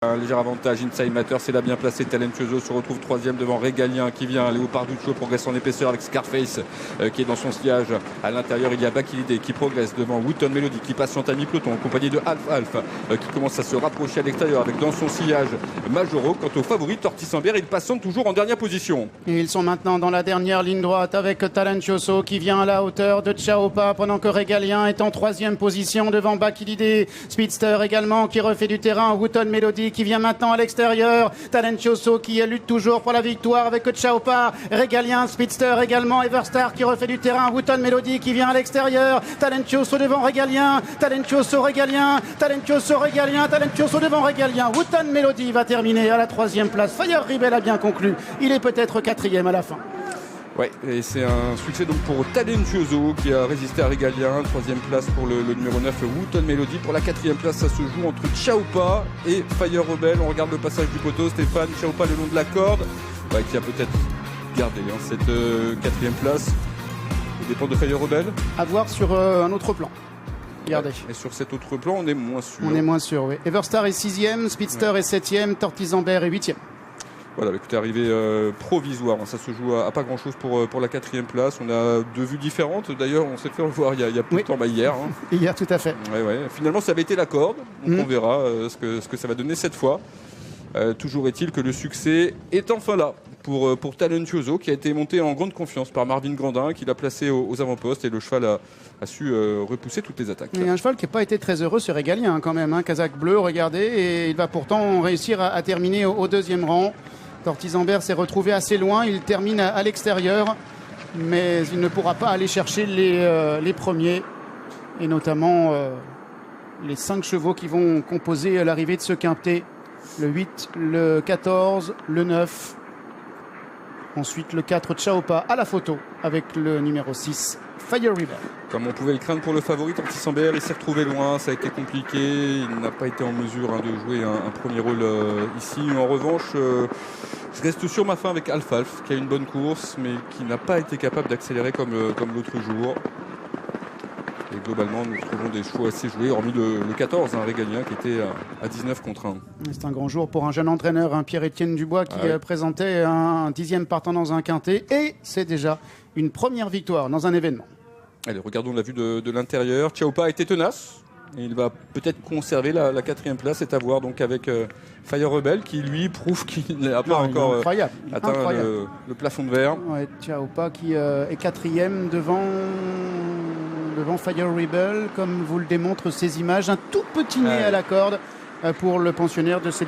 Un léger avantage, Inside Matter, c'est là bien placé. Talentuoso se retrouve troisième devant Régalien qui vient. Léopard Duccio progresse en épaisseur avec Scarface qui est dans son sillage. À l'intérieur, il y a Bakilide qui progresse devant Wooton Melody qui passe en mi-peloton, accompagné de Alf qui commence à se rapprocher à l'extérieur avec dans son sillage Majoro. Quant au favori, Tortis-Ambert, il patiente toujours en dernière position. Et ils sont maintenant dans la dernière ligne droite avec Talentuoso qui vient à la hauteur de Chaopa pendant que Régalien est en troisième position devant Bakilide. Speedster également qui refait du terrain. Wooton Melody qui vient maintenant à l'extérieur. Talentuoso qui lutte toujours pour la victoire avec Chaopa. Régalien, Speedster également. Everstar qui refait du terrain. Wooton Melody qui vient à l'extérieur. Talentuoso devant Régalien. Talentuoso Régalien. Talentuoso Régalien. Talentuoso devant Régalien. Wooton Melody va terminer à la troisième place. Fire Rebel a bien conclu. Il est peut-être quatrième à la fin. Ouais, et c'est un succès donc pour Talentuoso qui a résisté à Régalien. Troisième place pour le numéro 9, Wooton Melody. Pour la quatrième place, ça se joue entre Chaopa et Fire Rebel. On regarde le passage du poteau. Stéphane, Chaopa le long de la corde, qui a peut-être gardé cette quatrième place. Ça dépend de Fire Rebel. À voir sur un autre plan. Regardez. Et sur cet autre plan, on est moins sûr. On est moins sûr, oui. Everstar est 6e, Speedster est 7e, Tortis-Ambert est 8e. Voilà, écoutez, arrivée provisoire. Ça se joue à pas grand-chose pour la quatrième place. On a deux vues différentes. D'ailleurs, on s'est fait revoir il y a peu de temps, hier. Hier, tout à fait. Ouais. Finalement, ça avait été la corde. Donc on verra ce que ça va donner cette fois. Toujours est-il que le succès est enfin là pour Talentuoso, qui a été monté en grande confiance par Marvin Grandin, qui l'a placé aux avant-postes. Et le cheval a su repousser toutes les attaques. Il y a un cheval qui n'a pas été très heureux, ce Régalien quand même. Kazakh bleu, regardez. Et il va pourtant réussir à terminer au deuxième rang. Tortis-Ambert s'est retrouvé assez loin, il termine à l'extérieur, mais il ne pourra pas aller chercher les premiers, et notamment les 5 chevaux qui vont composer l'arrivée de ce quintet. Le 8, le 14, le 9, ensuite le 4, Chaopa à la photo avec le numéro 6, Fire Rebel. Comme on pouvait le craindre pour le favori, Tortis-Ambert, il s'est retrouvé loin, ça a été compliqué, il n'a pas été en mesure de jouer un premier rôle ici. En revanche, je reste sur ma fin avec Alf qui a une bonne course, mais qui n'a pas été capable d'accélérer comme l'autre jour. Et globalement, nous trouvons des chevaux assez joués, hormis le 14, Régalien, qui était à 19 contre 1. C'est un grand jour pour un jeune entraîneur, Pierre-Étienne Dubois, qui présentait un 10e partant dans un quintet. Et c'est déjà une première victoire dans un événement. Allez, regardons la vue de l'intérieur. Chaopa a été tenace. Et il va peut-être conserver la 4e place. C'est à voir donc avec Fire Rebel, qui lui prouve qu'il n'a pas encore atteint le plafond de verre. Ouais, Chaopa qui est 4e devant Fire Rebel, comme vous le démontrent ces images. Un tout petit nez à la corde pour le pensionnaire de Cédric.